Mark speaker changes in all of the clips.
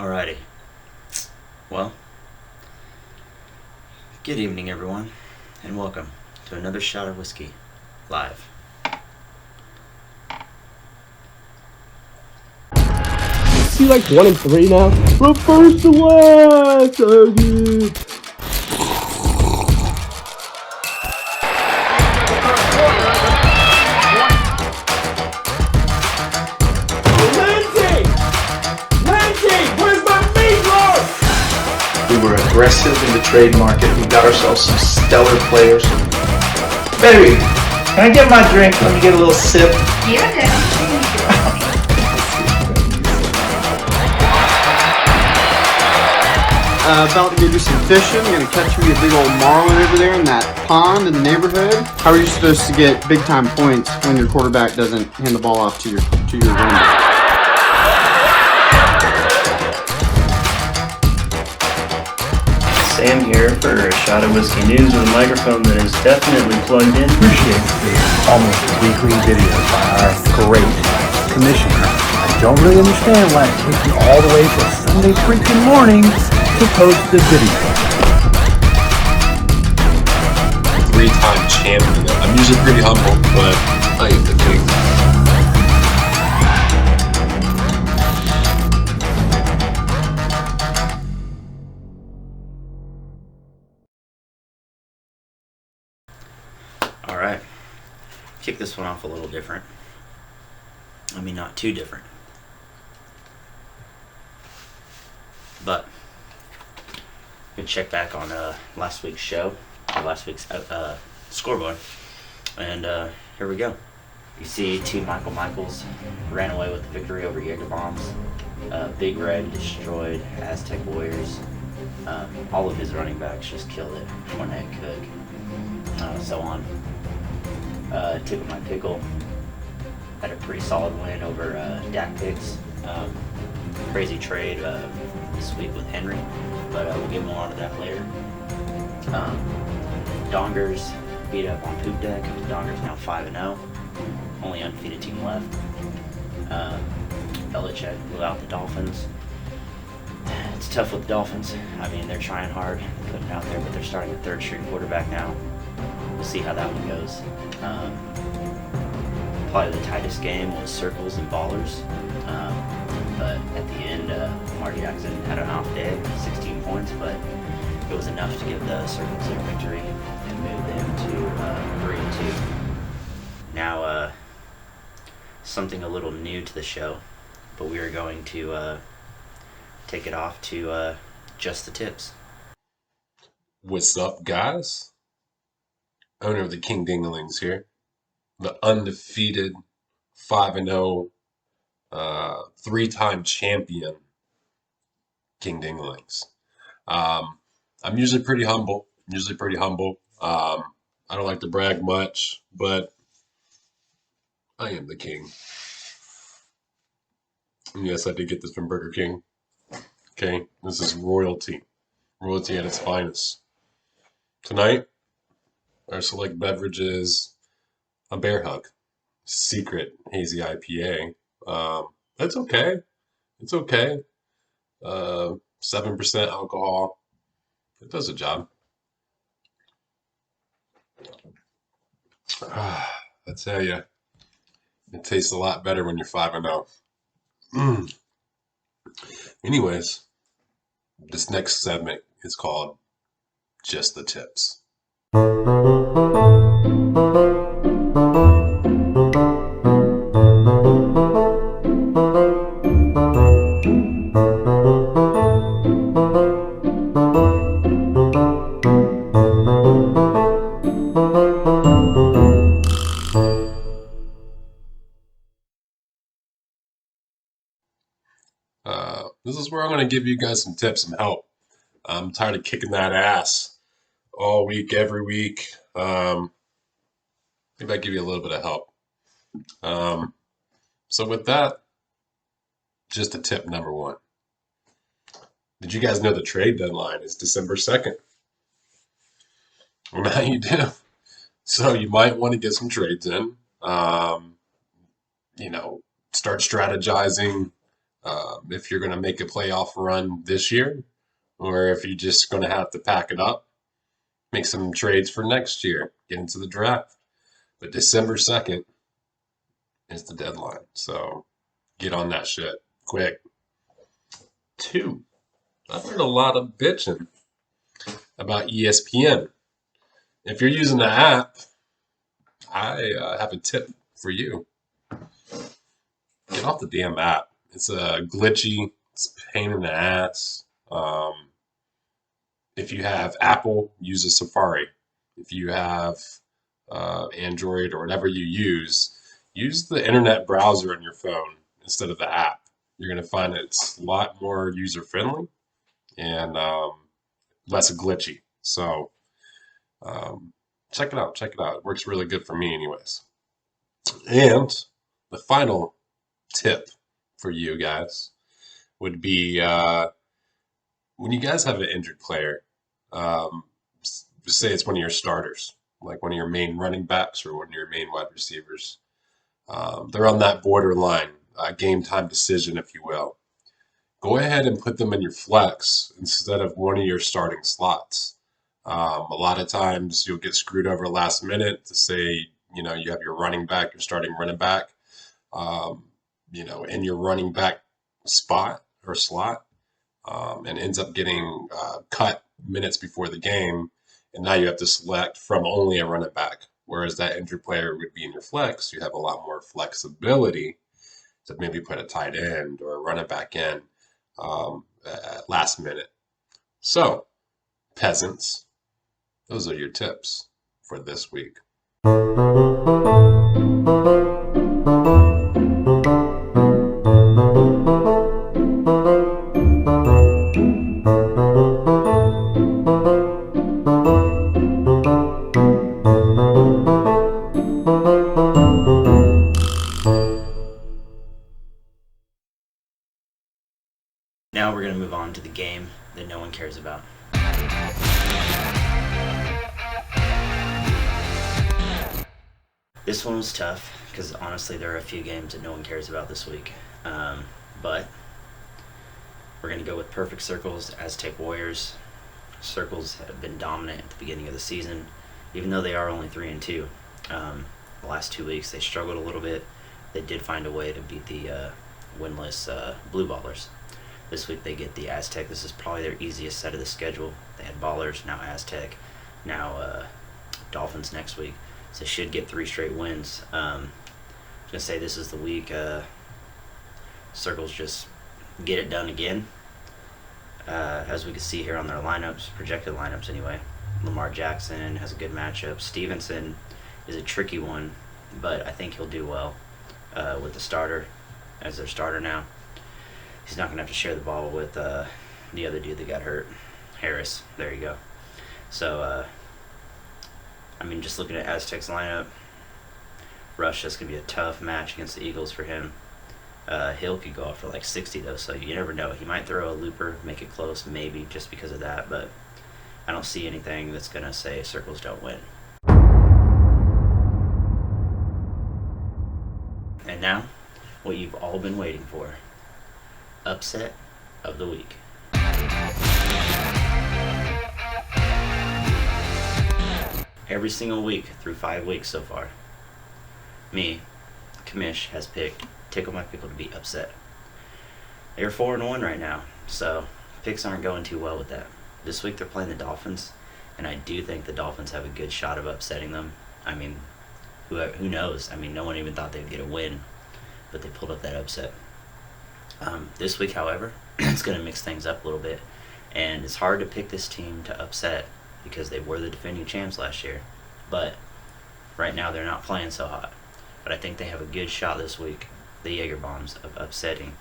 Speaker 1: Alrighty. Well, good evening, everyone, and welcome to another shot of whiskey live.
Speaker 2: See, like 1-3 now. But first to last, again.
Speaker 3: We were aggressive in the trade market. We got ourselves some stellar players. Baby, can I get my drink? Let me get a little sip.
Speaker 4: About to go do some fishing. I'm gonna catch me a big old marlin over there in that pond in the neighborhood. How are you supposed to get big time points when your quarterback doesn't hand the ball off to your running back?
Speaker 5: Sam here for a shot of whiskey news with a microphone that is definitely plugged in.
Speaker 6: Appreciate the almost weekly videos by our great commissioner. I don't really understand why it takes you all the way till Sunday freaking morning to post the video.
Speaker 7: Three-time champion. I'm usually pretty humble, but I am the king.
Speaker 1: Alright. Kick this one off a little different. I mean, not too different. But, good check back on last week's show, or last week's scoreboard. And here we go. You see Team Michael Michaels ran away with the victory over Jaeger Bombs. Big Red destroyed Aztec Warriors. All of his running backs just killed it. Fournette, Cook, so on. Tickle My Pickle had a pretty solid win over Dak Picks. Crazy trade this week with Henry, but we'll get more onto that later. Dongers beat up on Poop Deck. Dongers now 5-0, only undefeated team left. Belichick blew out the Dolphins. It's tough with the Dolphins. I mean, they're trying hard, putting it out there, but they're starting a third string quarterback now. We'll see how that one goes. Probably the tightest game was Circles and Ballers. But at the end, Lamar Jackson had an off day, 16 points, but it was enough to give the Circles their victory and move them to 3-2. Now, something a little new to the show, but we are going to take it off to just the tips.
Speaker 7: What's up, guys? Owner of the King Dinglings here. The undefeated 5-0 three-time champion King Dinglings. I'm usually pretty humble. I don't like to brag much, but I am the king. And yes, I did get this from Burger King. Okay, this is royalty. Royalty at its finest. Tonight, our select beverage is a Bear Hug. Secret hazy IPA. It's okay. 7% alcohol. It does a job. I tell you, it tastes a lot better when you're 5-0. Anyways, this next segment is called Just the Tips. This is where I'm going to give you guys some tips, some help. I'm tired of kicking that ass all week, every week. Maybe I give you a little bit of help. So with that, just a tip number one. Did you guys know the trade deadline is December 2nd? Well, now you do. So you might want to get some trades in. Start strategizing if you're going to make a playoff run this year, or if you're just going to have to pack it up, make some trades for next year, get into the draft. But December 2nd is the deadline, so get on that shit quick. 2, I've heard a lot of bitching about ESPN. If you're using the app, I have a tip for you. Get off the damn app. It's glitchy. It's a pain in the ass. If you have Apple, use a Safari. If you have Android or whatever you use the internet browser on your phone instead of the app. You're going to find it's a lot more user-friendly and less glitchy. So check it out. Check it out. It works really good for me anyways. And the final tip for you guys would be when you guys have an injured player, say it's one of your starters, like one of your main running backs or one of your main wide receivers. They're on that borderline, game time decision, if you will. Go ahead and put them in your flex instead of one of your starting slots. A lot of times you'll get screwed over last minute to say, you have your running back, your starting running back, in your running back spot or slot, and ends up getting cut minutes before the game. And now you have to select from only a running back, whereas that injured player would be in your flex. You have a lot more flexibility to maybe put a tight end or a running back in at last minute. So, peasants, those are your tips for this week.
Speaker 1: Now we're going to move on to the game that no one cares about. This one was tough because honestly there are a few games that no one cares about this week. But we're going to go with Perfect Circles, Aztec Warriors. Circles have been dominant at the beginning of the season, even though they are only 3-2. The last 2 weeks they struggled a little bit. They did find a way to beat the winless Blue Ballers. This week they get the Aztec. This is probably their easiest set of the schedule. They had Ballers, now Aztec, now Dolphins next week. So they should get 3 straight wins. I was going to say this is the week Circles just get it done again. As we can see here on their lineups, projected lineups anyway. Lamar Jackson has a good matchup. Stevenson is a tricky one, but I think he'll do well with the starter, as their starter now. He's not going to have to share the ball with the other dude that got hurt. Harris. There you go. So, just looking at Aztecs lineup, Rush, that's going to be a tough match against the Eagles for him. Hill could go off for like 60, though, so you never know. He might throw a looper, make it close, maybe, just because of that, but I don't see anything that's going to say Circles don't win. And now, what you've all been waiting for. Upset of the week. Every single week through 5 weeks so far, me, Kamish, has picked Tickle My Pickle to be upset. They're 4-1 right now, so picks aren't going too well with that. This week they're playing the Dolphins, and I do think the Dolphins have a good shot of upsetting them. Who knows? No one even thought they'd get a win, but they pulled up that upset. This week, however, it's going to mix things up a little bit, and it's hard to pick this team to upset because they were the defending champs last year, but right now they're not playing so hot. But I think they have a good shot this week, the Jaeger Bombs, of upsetting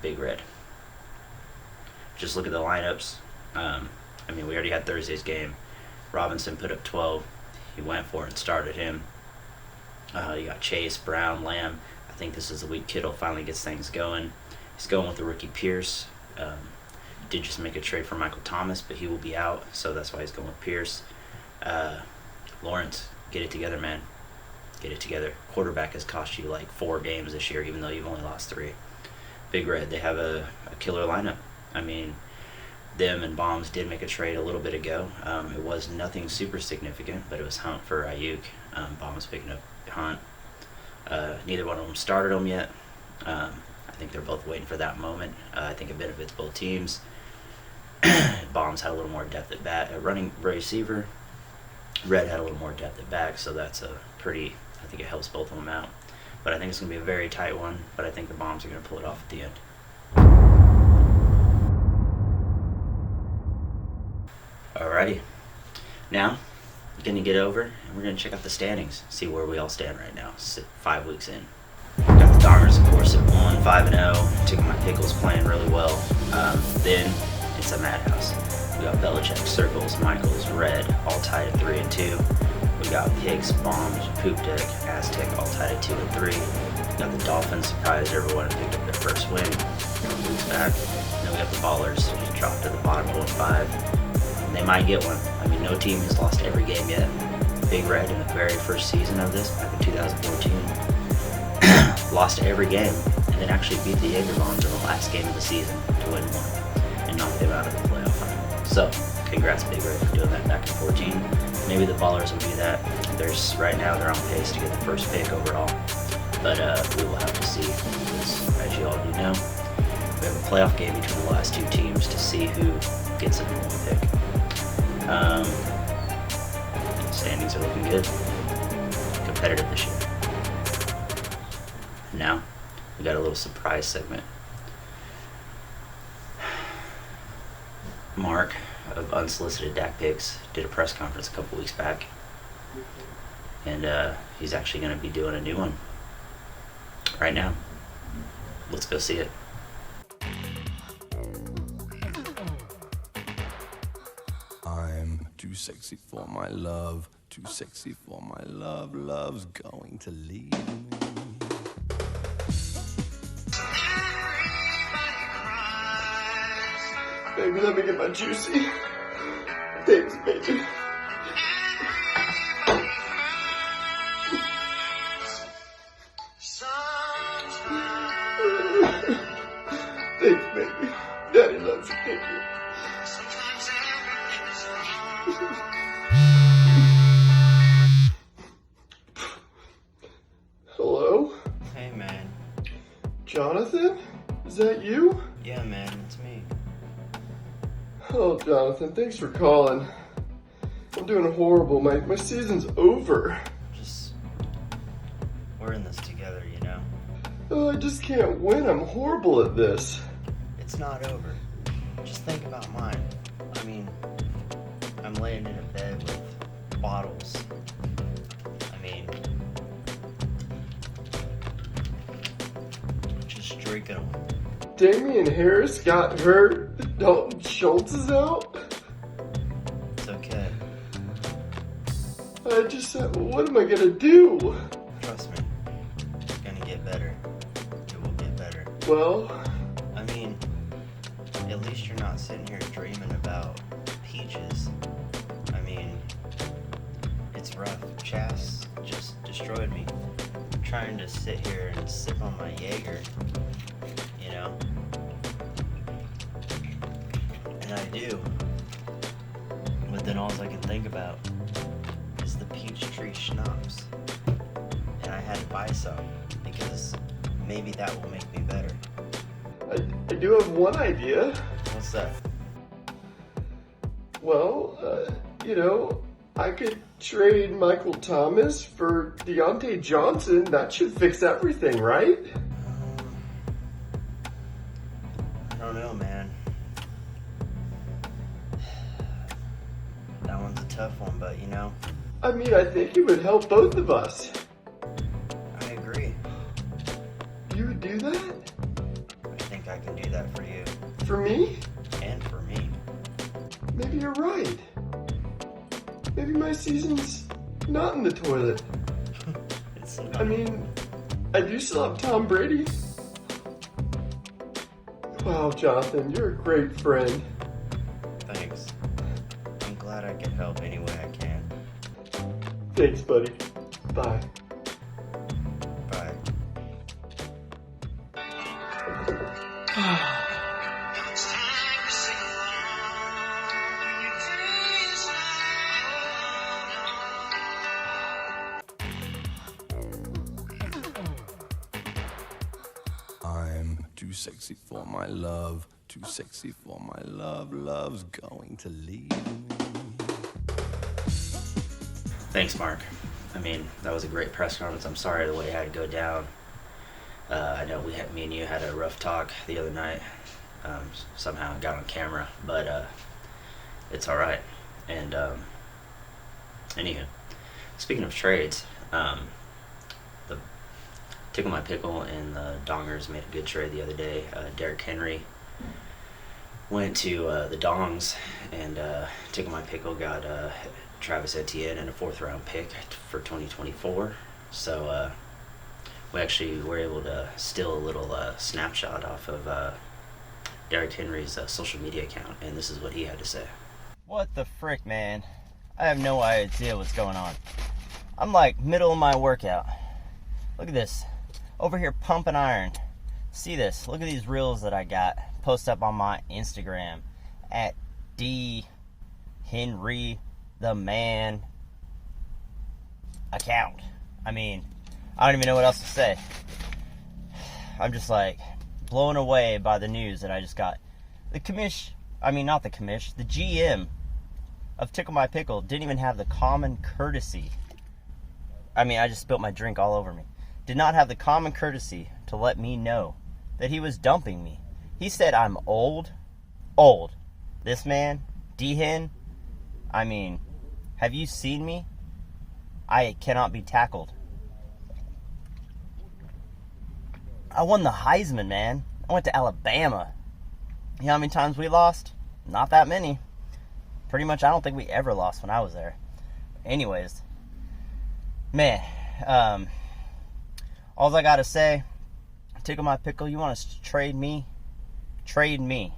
Speaker 1: Big Red. Just look at the lineups. We already had Thursday's game. Robinson put up 12. He went for it and started him. You got Chase, Brown, Lamb. I think this is the week Kittle finally gets things going. He's going with the rookie Pierce. Did just make a trade for Michael Thomas, but he will be out, so that's why he's going with Pierce. Lawrence, get it together, man. Get it together. Quarterback has cost you like 4 games this year, even though you've only lost 3. Big Red, they have a killer lineup. I mean, them and Bombs did make a trade a little bit ago. It was nothing super significant, but it was Hunt for Ayuk. Bombs picking up Hunt. Neither one of them started them yet. I think they're both waiting for that moment. I think it benefits both teams. Bombs had a little more depth at running receiver. Red had a little more depth at back, so that's a pretty, I think it helps both of them out. But I think it's going to be a very tight one, but I think the Bombs are going to pull it off at the end. Alrighty. Now, we're going to get over and we're going to check out the standings, see where we all stand right now, 5 weeks in. Got the Donners, of course, at 1-5-0. Taking my Pickles playing really well. Then it's a madhouse. We got Belichick, Circles, Michaels, Red, all tied at 3-2. We got Pigs, Bombs, Poop Deck, Aztec, all tied at 2-3. We got the Dolphins, surprised everyone and picked up their first win a couple weeks back. And then we got the Ballers, just dropped to the bottom 0-5. And they might get one. I mean, no team has lost every game yet. Big Red in the very first season of this, back in 2014, lost every game and then actually beat the Jaeger Bombs in the last game of the season to win one and knock them out of the playoff hunt. So, congrats Big Red for doing that back in 14. Maybe the Ballers will do that. Right now they're on pace to get the first pick overall. But we will have to see, because as you all do know, we have a playoff game between the last two teams to see who gets the number one pick. Standings are looking good. Competitive this year. Now, we got a little surprise segment. Mark of Unsolicited Dak Picks did a press conference a couple weeks back, and he's actually going to be doing a new one right now. Let's go see it.
Speaker 8: I'm too sexy for my love, too sexy for my love, love's going to leave me.
Speaker 3: Baby, let me get my juicy. Thanks, baby. Thanks, baby. Daddy loves you, thank you. Hello?
Speaker 9: Hey, man.
Speaker 3: Jonathan? Is that you?
Speaker 9: Yeah, man, it's me.
Speaker 3: Oh, Jonathan, thanks for calling. I'm doing horrible. My season's over.
Speaker 9: We're in this together, you know?
Speaker 3: Oh, I just can't win. I'm horrible at this.
Speaker 9: It's not over. Just think about mine. I mean, I'm laying in a bed with bottles. I mean, just drinking them.
Speaker 3: Damian Harris got hurt. Dalton Schultz is out.
Speaker 9: It's okay.
Speaker 3: What am I gonna do?
Speaker 9: Trust me. It's gonna get better. It will get better.
Speaker 3: Well,
Speaker 9: I mean, at least you're not sitting here dreaming about peaches. I mean, it's rough. Chass just destroyed me. I'm trying to sit here and sip on my Jaeger, you know? And I do. But then all I can think about is the peach tree schnapps. And I had to buy some because maybe that will make me better.
Speaker 3: I do have one idea.
Speaker 9: What's that?
Speaker 3: Well, I could trade Michael Thomas for Deontay Johnson. That should fix everything, right?
Speaker 9: I don't know, man. That one's a tough one, but you know.
Speaker 3: I mean, I think it would help both of us.
Speaker 9: I agree.
Speaker 3: You would do that?
Speaker 9: I think I can do that for you.
Speaker 3: For me?
Speaker 9: And for me.
Speaker 3: Maybe you're right. Maybe my season's not in the toilet.
Speaker 9: It's not.
Speaker 3: I mean, I do still have Tom Brady. Wow, Jonathan, you're a great friend.
Speaker 9: Thanks. I'm glad I can help any way I can.
Speaker 3: Thanks, buddy. Bye.
Speaker 9: Bye.
Speaker 8: sexy for my love, too sexy for my love, love's going to leave me.
Speaker 1: Thanks, Mark. I mean, that was a great press conference. I'm sorry the way it had to go down. I know me and you had a rough talk the other night. Somehow got on camera, but it's all right. And anywho, speaking of trades, the Tickle My Pickle and the Dongers made a good trade the other day. Derrick Henry went to the Dongs, and Tickle My Pickle got Travis Etienne and a 4th-round pick for 2024. So we actually were able to steal a little snapshot off of Derrick Henry's social media account, and this is what he had to say.
Speaker 9: What the frick, man? I have no idea what's going on. I'm like middle of my workout. Look at this. Over here pumping iron. See this? Look at these reels that I got. Post up on my Instagram at D Henry the Man account. I mean, I don't even know what else to say. I'm just like blown away by the news that I just got. The GM of Tickle My Pickle didn't even have the common courtesy. I mean, I just spilled my drink all over me. Did not have the common courtesy to let me know that he was dumping me. He said I'm old. Old. This man, D-Hen, I mean, have you seen me? I cannot be tackled. I won the Heisman, man. I went to Alabama. You know how many times we lost? Not that many. Pretty much, I don't think we ever lost when I was there. Anyways, man, all I gotta say, Tickle My Pickle, you want to trade me? Trade me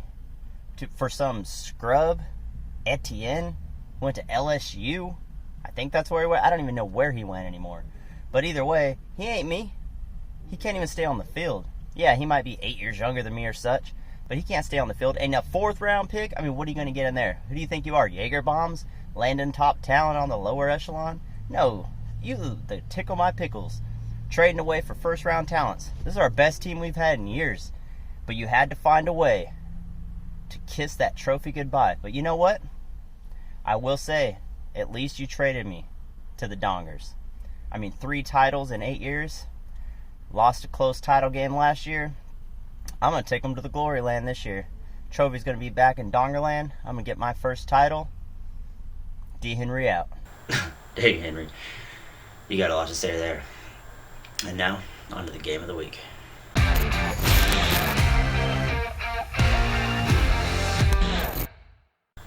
Speaker 9: for some scrub. Etienne went to LSU. I think that's where he went. I don't even know where he went anymore. But either way, he ain't me. He can't even stay on the field. Yeah, he might be 8 years younger than me or such, but he can't stay on the field. And a 4th-round pick? I mean, what are you going to get in there? Who do you think you are, Jaeger Bombs? Landing top talent on the lower echelon? No, you, the Tickle My Pickles, trading away for 1st-round talents. This is our best team we've had in years. But you had to find a way to kiss that trophy goodbye. But you know what? I will say, at least you traded me to the Dongers. I mean, 3 titles in 8 years. Lost a close title game last year. I'm going to take them to the glory land this year. Trophy's going to be back in Dongerland. I'm going to get my first title. D. Henry out.
Speaker 1: Hey, Henry. You got a lot to say there. And now, on to the game of the week.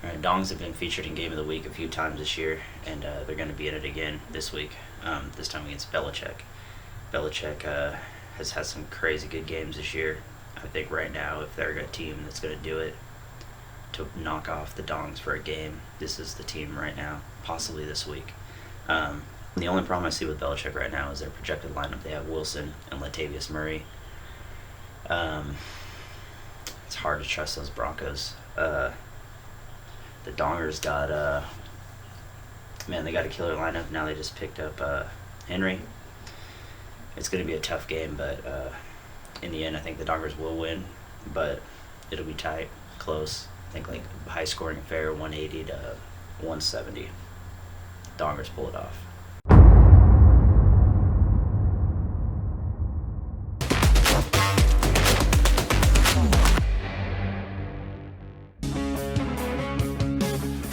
Speaker 1: Alright, Dongs have been featured in Game of the Week a few times this year, and they're going to be in it again this week, this time against Belichick. Belichick has had some crazy good games this year. I think right now, if they're a team that's going to do it, to knock off the Dongs for a game, this is the team right now, possibly this week. The only problem I see with Belichick right now is their projected lineup. They have Wilson and Latavius Murray. It's hard to trust those Broncos. The Dongers got, they got a killer lineup. Now they just picked up Henry. It's going to be a tough game, but in the end, I think the Dongers will win, but it'll be tight, close. I think like high-scoring affair, 180 to 170. Dongers pull it off.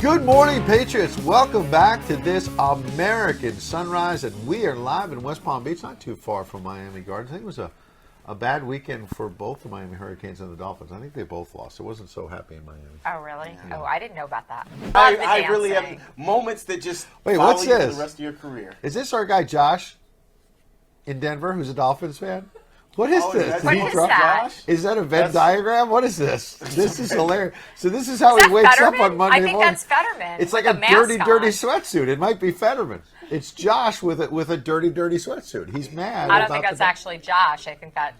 Speaker 10: Good morning, Patriots. Welcome back to this American Sunrise, and we are live in West Palm Beach, not too far from Miami Gardens. I think it was a bad weekend for both the Miami Hurricanes and the Dolphins. I think they both lost. It wasn't so happy in Miami.
Speaker 11: Oh, really? Yeah. Oh, I didn't know about that.
Speaker 12: I really have moments that just
Speaker 10: Wait,
Speaker 12: follow
Speaker 10: what's
Speaker 12: you
Speaker 10: this?
Speaker 12: for the rest of your career.
Speaker 10: Is this our guy Josh in Denver, who's a Dolphins fan? What is this?
Speaker 11: What is that?
Speaker 10: Is that a Venn diagram? What is this? This is hilarious. So this is how he wakes
Speaker 11: Fetterman?
Speaker 10: up on Monday morning.
Speaker 11: I think that's Fetterman.
Speaker 10: It's like a dirty sweatsuit. It might be Fetterman. It's Josh with a dirty sweatsuit. He's mad.
Speaker 11: I don't think that's actually Josh. I think that,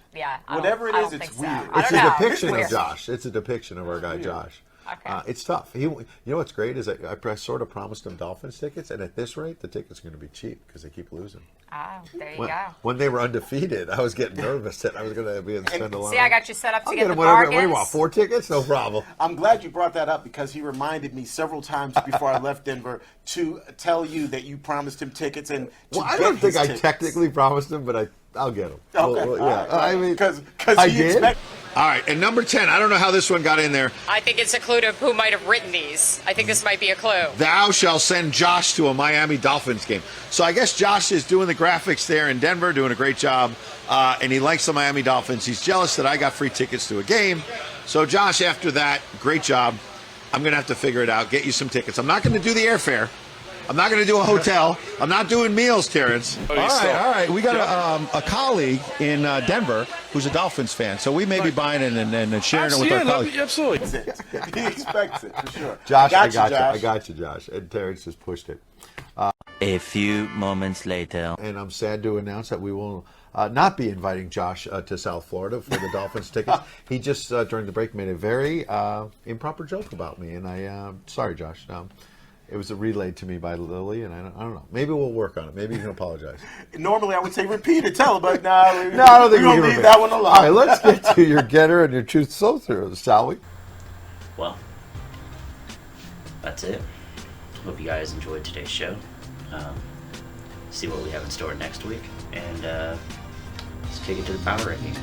Speaker 12: Whatever it is, it's weird.
Speaker 10: It's a depiction of Josh. It's a depiction of our guy Josh.
Speaker 11: Okay.
Speaker 10: It's tough. You know what's great is I sort of promised him Dolphins tickets, and at this rate, the tickets are going to be cheap because they keep losing.
Speaker 11: Oh, there you go.
Speaker 10: When they were undefeated, I was getting nervous that I was going to be able to spend a lot.
Speaker 11: See, I got you set up to
Speaker 10: I'll
Speaker 11: get the
Speaker 10: him whatever.
Speaker 11: bargains.
Speaker 10: What do you want? 4 tickets? No problem.
Speaker 12: I'm glad you brought that up because he reminded me several times before I left Denver to tell you that you promised him tickets and.
Speaker 10: I don't think I technically promised him, but I'll get him.
Speaker 12: Okay.
Speaker 10: Yeah.
Speaker 12: Right.
Speaker 10: I mean,
Speaker 12: because
Speaker 10: I
Speaker 12: he
Speaker 10: did.
Speaker 12: expect.
Speaker 10: All right, and number 10. I don't know how this one got in there.
Speaker 13: I think it's a clue to who might have written these. I think this might be a clue.
Speaker 10: Thou shall send Josh to a Miami Dolphins game. So I guess Josh is doing the graphics there in Denver, doing a great job, and he likes the Miami Dolphins. He's jealous that I got free tickets to a game. So Josh, after that, great job. I'm going to have to figure it out, get you some tickets. I'm not going to do the airfare. I'm not going to do a hotel. I'm not doing meals, Terrence.
Speaker 14: All right. We got a colleague in Denver who's a Dolphins fan, so we may be buying it and sharing it with our colleagues.
Speaker 12: Absolutely. He expects it, for sure.
Speaker 10: Josh, I
Speaker 12: Josh.
Speaker 10: got you, Josh. And Terrence just pushed it.
Speaker 15: A few moments later.
Speaker 10: And I'm sad to announce that we will not be inviting Josh to South Florida for the Dolphins tickets. He just, during the break, made a very improper joke about me, and sorry, Josh. It was relayed to me by Lily, and I don't know. Maybe we'll work on it. Maybe you can apologize.
Speaker 12: Normally, I would say repeat it, tell him, but no, I
Speaker 10: don't think
Speaker 12: we're going to leave that one alone.
Speaker 10: All right, let's get to your getter and your truth so through, shall we?
Speaker 1: Well, that's it. Hope you guys enjoyed today's show. See what we have in store next week, and let's kick it to the power ranking.